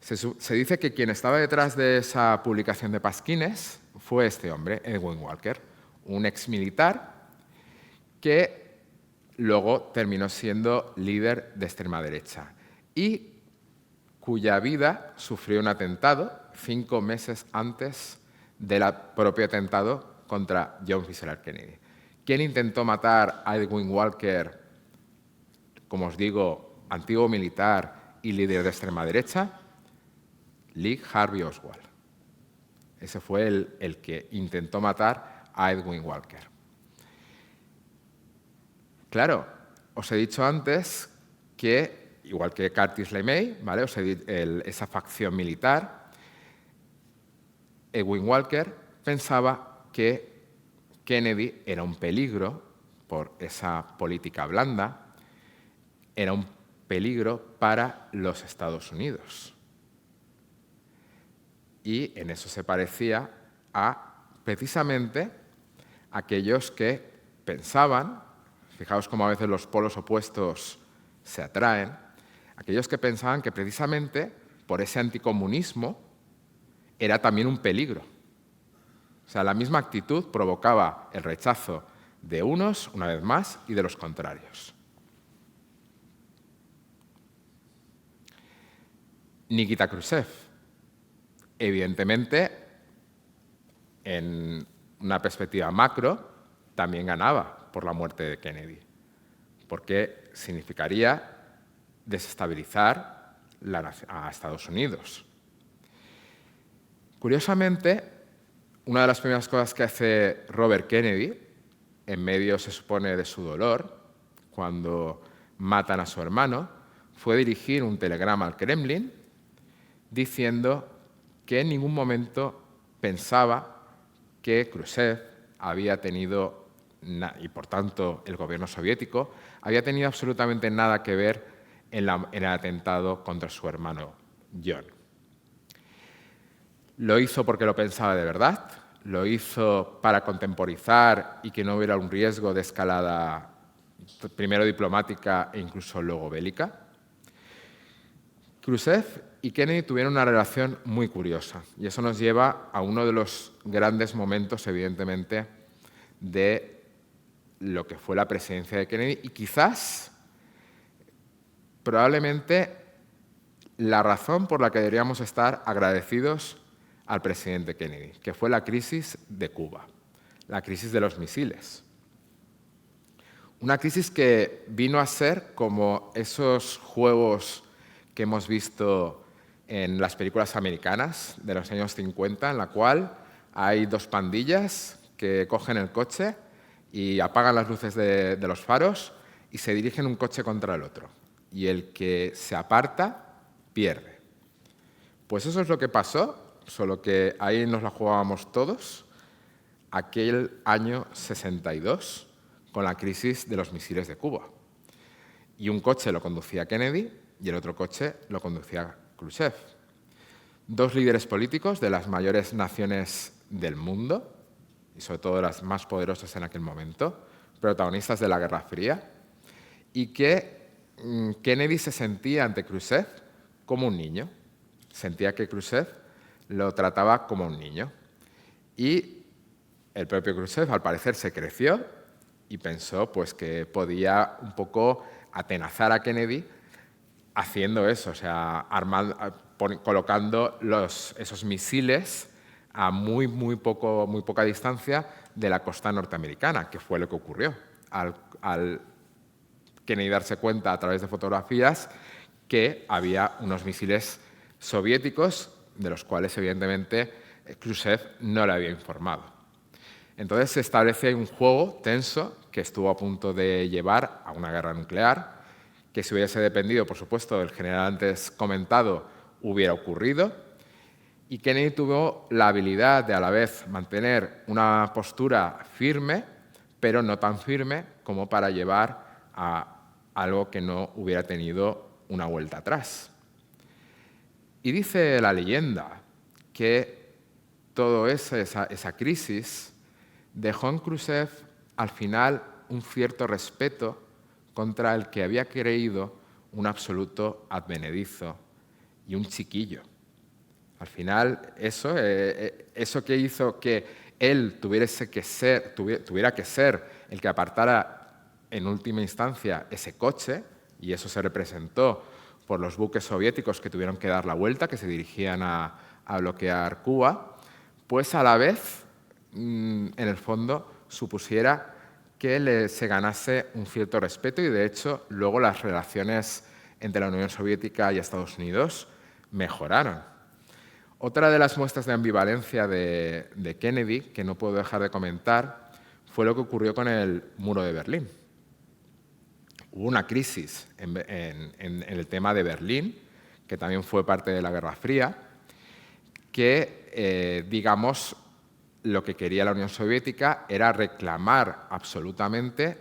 Se dice que quien estaba detrás de esa publicación de pasquines fue este hombre, Edwin Walker, un exmilitar que luego terminó siendo líder de extrema derecha y cuya vida sufrió un atentado 5 meses antes del propio atentado contra John Fitzgerald Kennedy. ¿Quién intentó matar a Edwin Walker, como os digo, antiguo militar y líder de extrema derecha? Lee Harvey Oswald. Ese fue el que intentó matar a Edwin Walker. Claro, os he dicho antes que, igual que Curtis LeMay, ¿vale? Esa facción militar, Edwin Walker pensaba que Kennedy era un peligro por esa política blanda, era un peligro para los Estados Unidos. Y en eso se parecía a, precisamente, aquellos que pensaban, fijaos cómo a veces los polos opuestos se atraen, aquellos que pensaban que precisamente por ese anticomunismo era también un peligro. O sea, la misma actitud provocaba el rechazo de unos, una vez más, y de los contrarios. Nikita Khrushchev, evidentemente, en una perspectiva macro, también ganaba por la muerte de Kennedy, porque significaría desestabilizar a Estados Unidos. Curiosamente, una de las primeras cosas que hace Robert Kennedy, en medio, se supone, de su dolor, cuando matan a su hermano, fue dirigir un telegrama al Kremlin diciendo que en ningún momento pensaba que Khrushchev había tenido, y por tanto el gobierno soviético, había tenido absolutamente nada que ver en el atentado contra su hermano John. Lo hizo porque lo pensaba de verdad, lo hizo para contemporizar y que no hubiera un riesgo de escalada, primero diplomática e incluso luego bélica. Khrushchev y Kennedy tuvieron una relación muy curiosa y eso nos lleva a uno de los grandes momentos, evidentemente, de lo que fue la presidencia de Kennedy y quizás, probablemente, la razón por la que deberíamos estar agradecidos al presidente Kennedy, que fue la crisis de Cuba, la crisis de los misiles. Una crisis que vino a ser como esos juegos que hemos visto en las películas americanas de los años 50, en la cual hay dos pandillas que cogen el coche y apagan las luces de los faros y se dirigen un coche contra el otro. Y el que se aparta, pierde. Pues eso es lo que pasó, solo que ahí nos la jugábamos todos, aquel año 62, con la crisis de los misiles de Cuba. Y un coche lo conducía Kennedy y el otro coche lo conducía Khrushchev. Dos líderes políticos de las mayores naciones del mundo, y sobre todo las más poderosas en aquel momento, protagonistas de la Guerra Fría, y que Kennedy se sentía ante Khrushchev como un niño. Sentía que Khrushchev lo trataba como un niño. Y el propio Khrushchev, al parecer, se creció y pensó pues, que podía un poco atenazar a Kennedy haciendo eso, o sea, colocando esos misiles a muy poca distancia de la costa norteamericana, que fue lo que ocurrió. Al Kennedy darse cuenta a través de fotografías que había unos misiles soviéticos de los cuales, evidentemente, Khrushchev no le había informado. Entonces se establece un juego tenso que estuvo a punto de llevar a una guerra nuclear, que si hubiese dependido, por supuesto, del general antes comentado, hubiera ocurrido, y Kennedy tuvo la habilidad de a la vez mantener una postura firme, pero no tan firme como para llevar a algo que no hubiera tenido una vuelta atrás. Y dice la leyenda que toda esa crisis dejó en Khrushchev al final un cierto respeto contra el que había creído un absoluto advenedizo y un chiquillo. Al final, eso que hizo que él tuviera que ser el que apartara en última instancia ese coche, y eso se representó por los buques soviéticos que tuvieron que dar la vuelta, que se dirigían a bloquear Cuba, pues a la vez, en el fondo, supusiera que se ganase un cierto respeto y, de hecho, luego las relaciones entre la Unión Soviética y Estados Unidos mejoraron. Otra de las muestras de ambivalencia de Kennedy, que no puedo dejar de comentar, fue lo que ocurrió con el muro de Berlín. Hubo una crisis en el tema de Berlín, que también fue parte de la Guerra Fría, que, digamos, lo que quería la Unión Soviética era reclamar absolutamente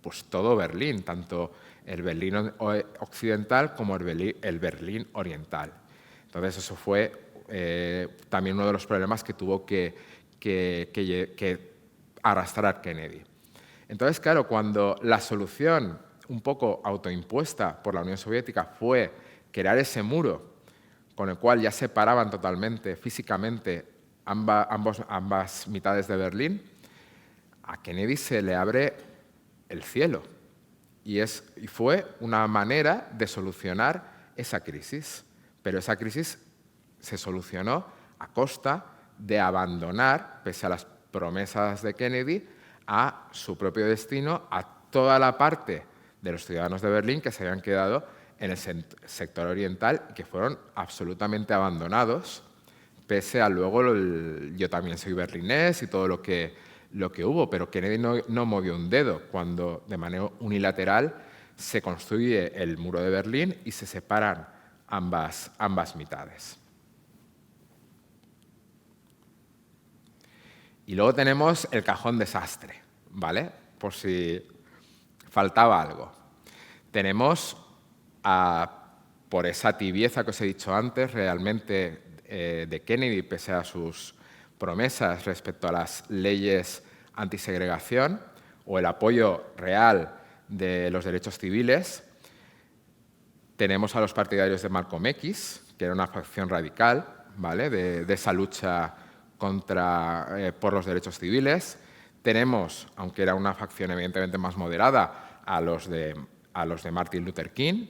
pues, todo Berlín, tanto el Berlín occidental como el Berlín oriental. Entonces, eso fue también uno de los problemas que tuvo que arrastrar Kennedy. Entonces, claro, cuando la solución un poco autoimpuesta por la Unión Soviética fue crear ese muro con el cual ya separaban totalmente, físicamente, ambas mitades de Berlín, a Kennedy se le abre el cielo. Y fue una manera de solucionar esa crisis. Pero esa crisis se solucionó a costa de abandonar, pese a las promesas de Kennedy, a su propio destino, a toda la parte de los ciudadanos de Berlín que se habían quedado en el sector oriental y que fueron absolutamente abandonados, pese a luego yo también soy berlinés y todo lo que hubo, pero Kennedy no movió un dedo cuando de manera unilateral se construye el muro de Berlín y se separan ambas mitades. Y luego tenemos el cajón desastre, ¿vale? Por si faltaba algo. Tenemos, por esa tibieza que os he dicho antes, realmente de Kennedy, pese a sus promesas respecto a las leyes antisegregación o el apoyo real de los derechos civiles, tenemos a los partidarios de Malcolm X, que era una facción radical, ¿vale? de esa lucha por los derechos civiles. Tenemos, aunque era una facción evidentemente más moderada, a los de Martin Luther King,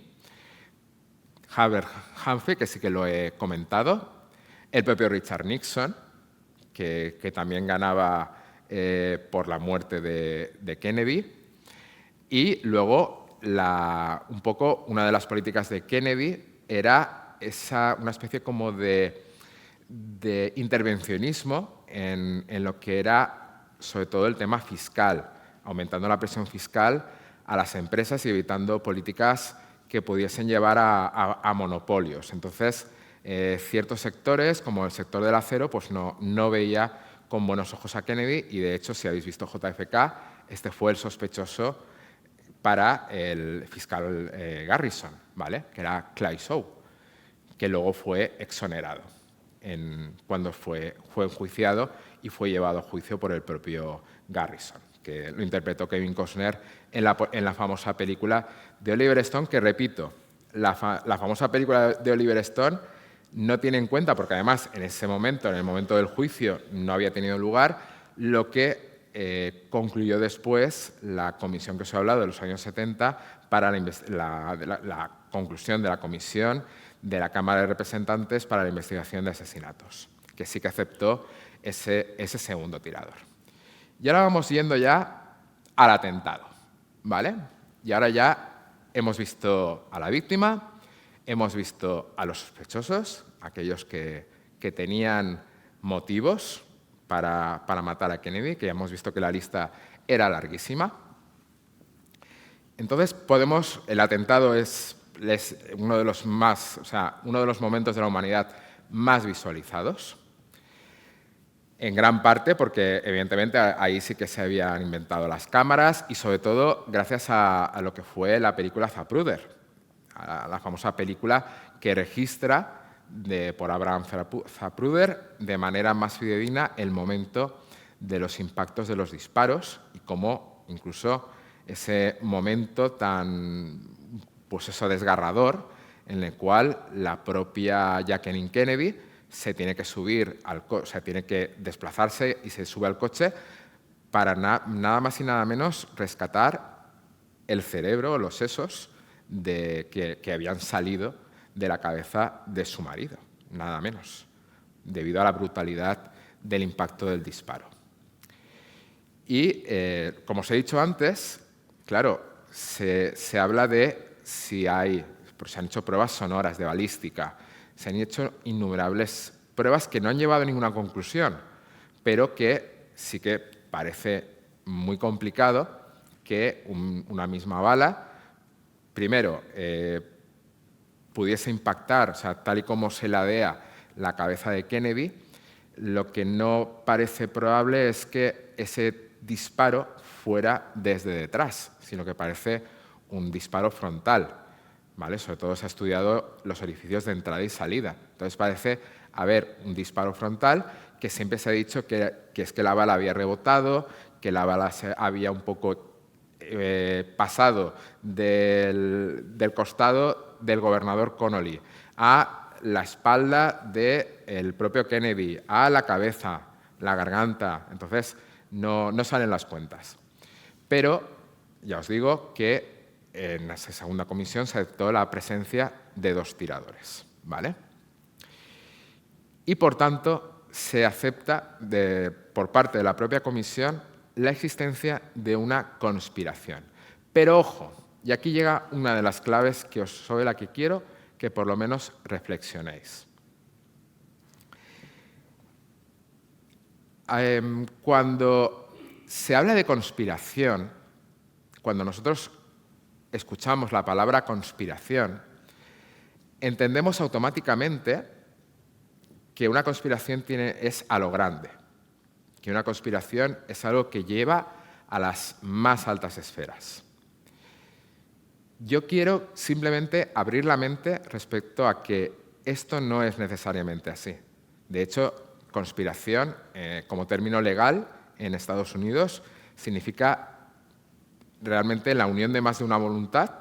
Hubert Humphrey, que sí que lo he comentado, el propio Richard Nixon, que también ganaba por la muerte de Kennedy, y luego un poco una de las políticas de Kennedy era una especie como de intervencionismo en lo que era sobre todo el tema fiscal, aumentando la presión fiscal a las empresas y evitando políticas que pudiesen llevar a monopolios. Entonces, ciertos sectores, como el sector del acero, pues no veía con buenos ojos a Kennedy y, de hecho, si habéis visto JFK, este fue el sospechoso para el fiscal Garrison, ¿vale? Que era Clay Shaw, que luego fue exonerado cuando fue enjuiciado y fue llevado a juicio por el propio Garrison, que lo interpretó Kevin Costner en la famosa película de Oliver Stone, que, repito, la famosa película de Oliver Stone no tiene en cuenta, porque además en ese momento, en el momento del juicio, no había tenido lugar, lo que concluyó después la comisión que os he hablado de los años 70 para la conclusión de la comisión de la Cámara de Representantes para la investigación de asesinatos, que sí que aceptó ese segundo tirador. Y ahora vamos yendo ya al atentado, ¿vale? Y ahora ya hemos visto a la víctima, hemos visto a los sospechosos, aquellos que tenían motivos para matar a Kennedy, que ya hemos visto que la lista era larguísima. Entonces, el atentado es uno de los momentos de la humanidad más visualizados, en gran parte porque, evidentemente, ahí sí que se habían inventado las cámaras y, sobre todo, gracias a lo que fue la película Zapruder, la famosa película que registra por Abraham Zapruder de manera más fidedigna el momento de los impactos de los disparos y cómo incluso ese momento tan desgarrador en el cual la propia Jacqueline Kennedy se tiene que tiene que desplazarse y se sube al coche para nada más y nada menos rescatar el cerebro o los sesos que habían salido de la cabeza de su marido, nada menos, debido a la brutalidad del impacto del disparo. Y, como os he dicho antes, claro, se habla de se han hecho pruebas sonoras de balística, se han hecho innumerables pruebas que no han llevado a ninguna conclusión, pero que sí que parece muy complicado que una misma bala, primero, pudiese impactar, tal y como se ladea la cabeza de Kennedy. Lo que no parece probable es que ese disparo fuera desde detrás, sino que parece un disparo frontal, ¿vale? Sobre todo se ha estudiado los orificios de entrada y salida. Entonces parece haber un disparo frontal que siempre se ha dicho que es que la bala había rebotado, que la bala se había un poco pasado del costado del gobernador Connolly a la espalda del propio Kennedy, a la cabeza, la garganta. Entonces, no salen las cuentas. Pero ya os digo que en esa segunda comisión se aceptó la presencia de 2 tiradores, ¿vale? Y, por tanto, se acepta por parte de la propia comisión la existencia de una conspiración. Pero, ojo, y aquí llega una de las claves sobre la que quiero que por lo menos reflexionéis. Cuando se habla de conspiración, cuando nosotros escuchamos la palabra conspiración, entendemos automáticamente que una conspiración es a lo grande, que una conspiración es algo que lleva a las más altas esferas. Yo quiero simplemente abrir la mente respecto a que esto no es necesariamente así. De hecho, conspiración, como término legal en Estados Unidos, significa realmente la unión de más de una voluntad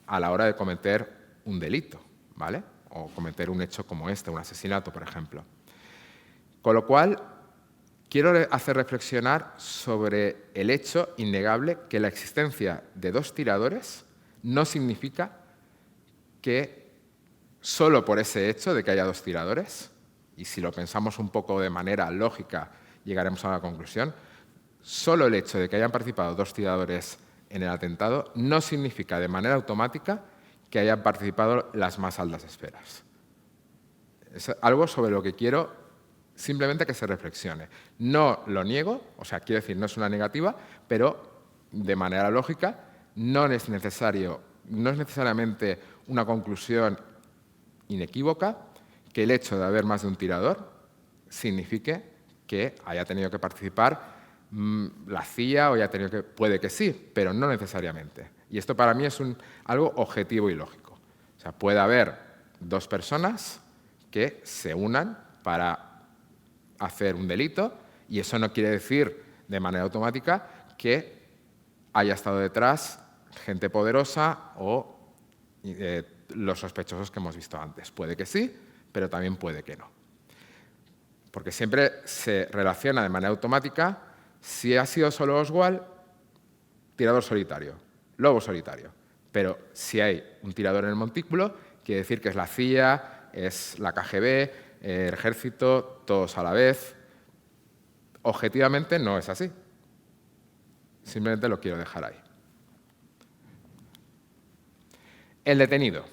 a la hora de cometer un delito, ¿vale? O cometer un hecho como este, un asesinato, por ejemplo. Con lo cual, quiero hacer reflexionar sobre el hecho innegable que la existencia de 2 tiradores no significa que solo por ese hecho de que haya 2 tiradores, y si lo pensamos un poco de manera lógica llegaremos a la conclusión, solo el hecho de que hayan participado 2 tiradores en el atentado no significa de manera automática que hayan participado las más altas esferas. Es algo sobre lo que quiero simplemente que se reflexione. No lo niego, o sea, quiero decir, no es una negativa, pero de manera lógica no es necesariamente una conclusión inequívoca que el hecho de haber más de un tirador signifique que haya tenido que participar la CIA o haya tenido que... Puede que sí, pero no necesariamente. Y esto para mí es algo objetivo y lógico. O sea, puede haber 2 personas que se unan para hacer un delito y eso no quiere decir de manera automática que haya estado detrás gente poderosa o los sospechosos que hemos visto antes. Puede que sí, pero también puede que no. Porque siempre se relaciona de manera automática si ha sido solo Oswald, tirador solitario, lobo solitario. Pero si hay un tirador en el montículo, quiere decir que es la CIA, es la KGB, el ejército, todos a la vez. Objetivamente no es así. Simplemente lo quiero dejar ahí. El detenido.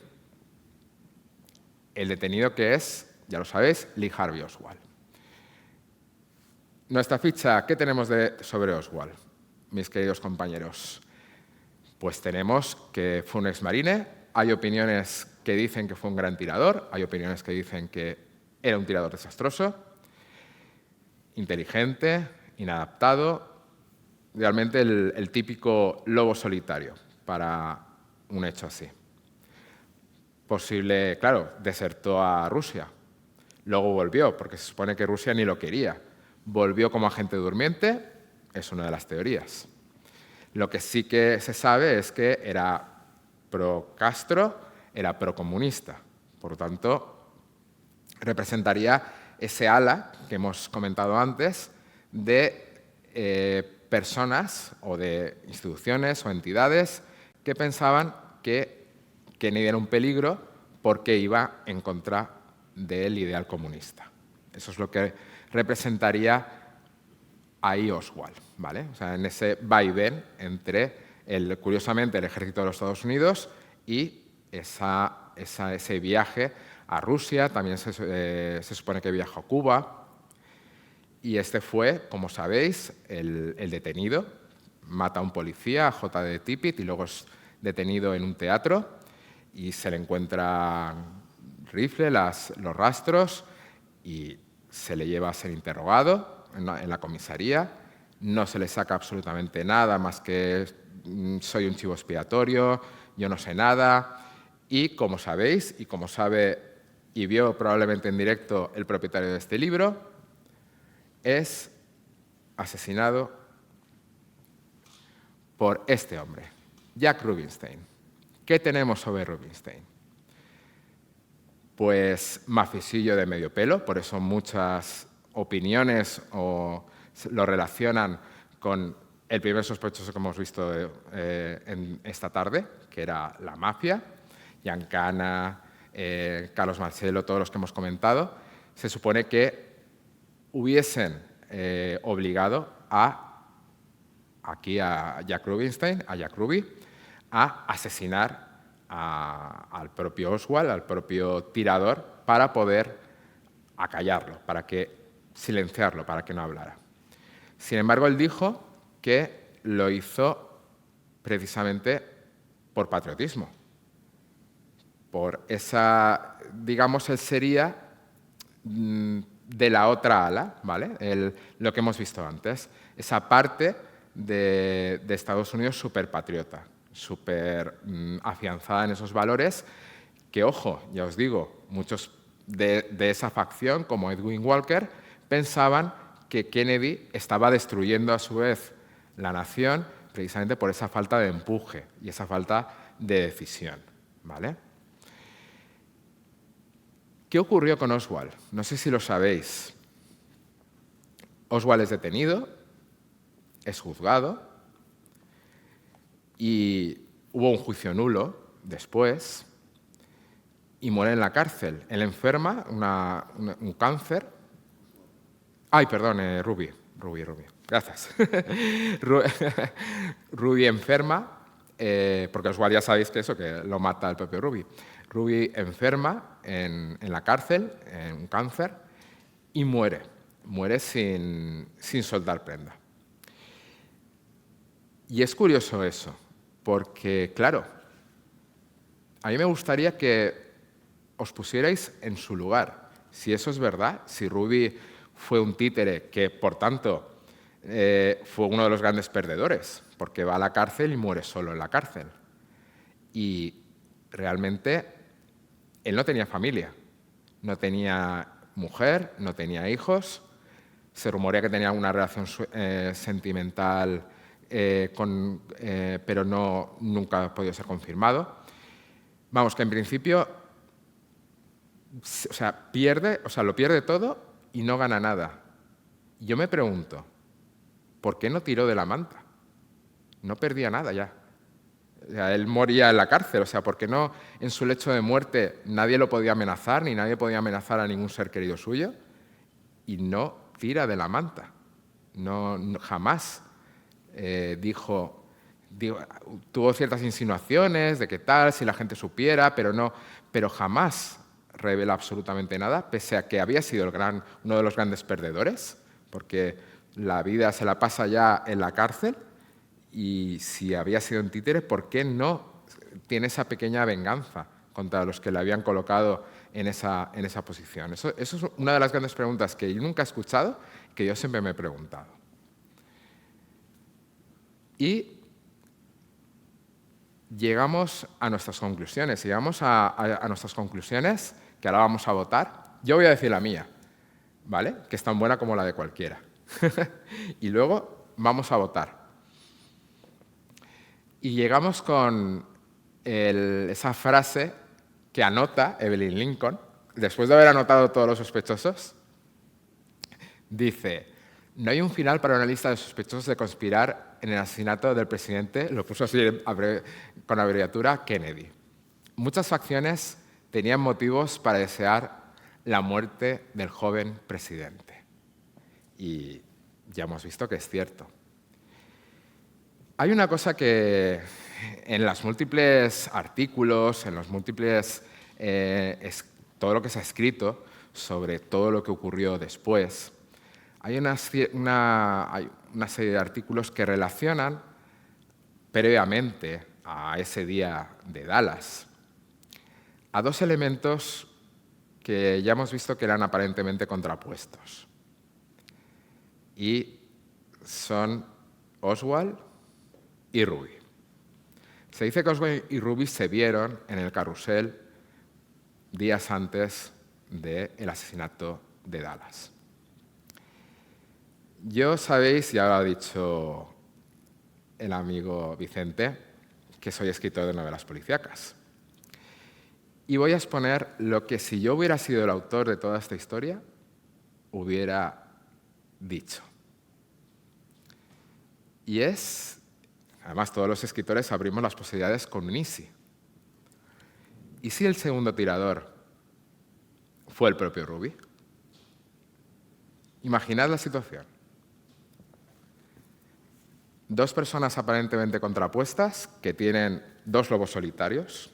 El detenido que es, ya lo sabéis, Lee Harvey Oswald. Nuestra ficha, ¿qué tenemos sobre Oswald, mis queridos compañeros? Pues tenemos que fue un exmarine, hay opiniones que dicen que fue un gran tirador, hay opiniones que dicen que era un tirador desastroso, inteligente, inadaptado, realmente el típico lobo solitario para un hecho así. Posible, claro, desertó a Rusia, luego volvió, porque se supone que Rusia ni lo quería. Volvió como agente durmiente, es una de las teorías. Lo que sí que se sabe es que era pro-Castro, era pro-comunista. Por lo tanto, representaría ese ala que hemos comentado antes de personas o de instituciones o entidades que pensaban que Kennedy era un peligro porque iba en contra del ideal comunista. Eso es lo que representaría ahí Oswald, ¿vale? O sea, en ese vaivén entre, curiosamente, el ejército de los Estados Unidos y ese viaje a Rusia, también se supone que viajó a Cuba. Y este fue, como sabéis, el detenido. Mata a un policía, a J.D. Tippit, y luego es detenido en un teatro y se le encuentra rifle, los rastros y se le lleva a ser interrogado en la comisaría. no se le saca absolutamente nada más que soy un chivo expiatorio, yo no sé nada. Y como sabéis, y como sabe y vio probablemente en directo el propietario de este libro, es asesinado por este hombre, Jack Rubinstein. ¿Qué tenemos sobre Rubinstein? Pues mafiosillo de medio pelo, por eso muchas opiniones lo relacionan con el primer sospechoso que hemos visto en esta tarde, que era la mafia, Giancana, Carlos Marcello, todos los que hemos comentado. Se supone que hubiesen obligado aquí a Jack Rubinstein, a Jack Ruby, a asesinar al propio Oswald, al propio tirador, para poder acallarlo, para silenciarlo, para que no hablara. Sin embargo, él dijo que lo hizo precisamente por patriotismo. Por esa, digamos, él sería de la otra ala, ¿vale? Lo que hemos visto antes, esa parte de Estados Unidos súper patriota, súper afianzada en esos valores, que, ojo, ya os digo, muchos de esa facción, como Edwin Walker, pensaban que Kennedy estaba destruyendo a su vez la nación precisamente por esa falta de empuje y esa falta de decisión, ¿vale? ¿Qué ocurrió con Oswald? No sé si lo sabéis. Oswald es detenido, es juzgado y hubo un juicio nulo después y muere en la cárcel. Él enferma, un cáncer. Ay, perdón, Ruby. Gracias. Ruby enferma, porque Oswald ya sabéis que que lo mata el propio Ruby. Ruby enferma en la cárcel, en un cáncer, y muere. Muere sin soltar prenda. Y es curioso eso, porque, claro, a mí me gustaría que os pusierais en su lugar. Si eso es verdad, si Ruby fue un títere que, por tanto, fue uno de los grandes perdedores, porque va a la cárcel y muere solo en la cárcel. Y realmente él no tenía familia, no tenía mujer, no tenía hijos, se rumorea que tenía una relación sentimental, pero nunca ha podido ser confirmado. Vamos, que en principio lo pierde todo y no gana nada. Yo me pregunto, ¿por qué no tiró de la manta? No perdía nada ya. O sea, él moría en la cárcel, ¿por qué no en su lecho de muerte nadie lo podía amenazar, ni nadie podía amenazar a ningún ser querido suyo? Y no tira de la manta. Jamás tuvo ciertas insinuaciones de qué tal, si la gente supiera, pero jamás revela absolutamente nada, pese a que había sido uno de los grandes perdedores, porque la vida se la pasa ya en la cárcel. Y si había sido un títere, ¿por qué no tiene esa pequeña venganza contra los que le habían colocado en esa posición? Eso es una de las grandes preguntas que yo nunca he escuchado, que yo siempre me he preguntado. Y llegamos a nuestras conclusiones. Llegamos a nuestras conclusiones, que ahora vamos a votar. Yo voy a decir la mía, ¿vale? Que es tan buena como la de cualquiera. Y luego vamos a votar. Y llegamos con esa frase que anota Evelyn Lincoln, después de haber anotado todos los sospechosos. Dice, no hay un final para una lista de sospechosos de conspirar en el asesinato del presidente, lo puso así con abreviatura, Kennedy. Muchas facciones tenían motivos para desear la muerte del joven presidente. Y ya hemos visto que es cierto. Hay una cosa que en los múltiples artículos, en los múltiples todo lo que se ha escrito sobre todo lo que ocurrió después, hay una serie de artículos que relacionan previamente a ese día de Dallas a dos elementos que ya hemos visto que eran aparentemente contrapuestos. Y son Oswald y Ruby. Se dice que Oswald y Ruby se vieron en el carrusel días antes del asesinato de Dallas. Yo sabéis, ya lo ha dicho el amigo Vicente, que soy escritor de novelas policíacas. Y voy a exponer lo que, si yo hubiera sido el autor de toda esta historia, hubiera dicho. Y es, además todos los escritores abrimos las posibilidades con un easy. ¿Y si el segundo tirador fue el propio Ruby? Imaginad la situación. Dos personas aparentemente contrapuestas que tienen dos lobos solitarios,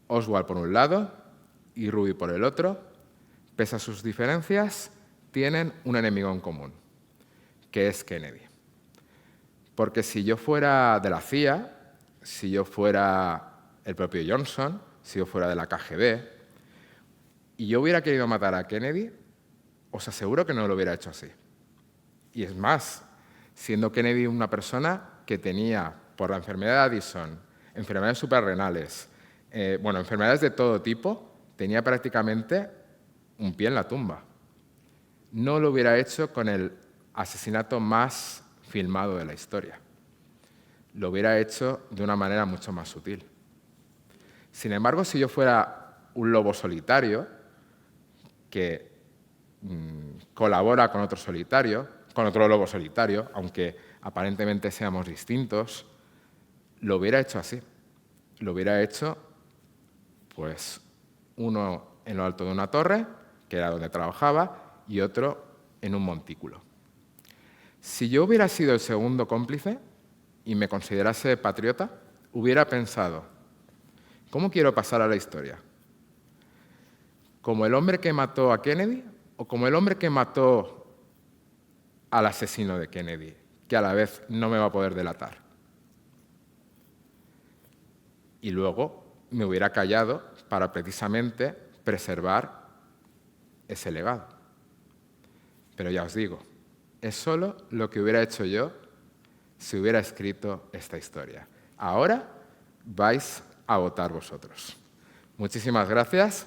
Oswald por un lado y Ruby por el otro, pese a sus diferencias, tienen un enemigo en común, que es Kennedy. Porque si yo fuera de la CIA, si yo fuera el propio Johnson, si yo fuera de la KGB, y yo hubiera querido matar a Kennedy, os aseguro que no lo hubiera hecho así. Y es más, siendo Kennedy una persona que tenía, por la enfermedad de Addison, enfermedades suprarrenales, enfermedades de todo tipo, tenía prácticamente un pie en la tumba. No lo hubiera hecho con el asesinato más filmado de la historia. Lo hubiera hecho de una manera mucho más sutil. Sin embargo, si yo fuera un lobo solitario que colabora con otro lobo solitario, aunque aparentemente seamos distintos, lo hubiera hecho así. Lo hubiera hecho, pues, uno en lo alto de una torre, que era donde trabajaba, y otro en un montículo. Si yo hubiera sido el segundo cómplice y me considerase patriota, hubiera pensado, ¿cómo quiero pasar a la historia? ¿Como el hombre que mató a Kennedy o como el hombre que mató al asesino de Kennedy, que a la vez no me va a poder delatar? Y luego me hubiera callado para precisamente preservar ese legado. Pero ya os digo, es solo lo que hubiera hecho yo si hubiera escrito esta historia. Ahora vais a votar vosotros. Muchísimas gracias.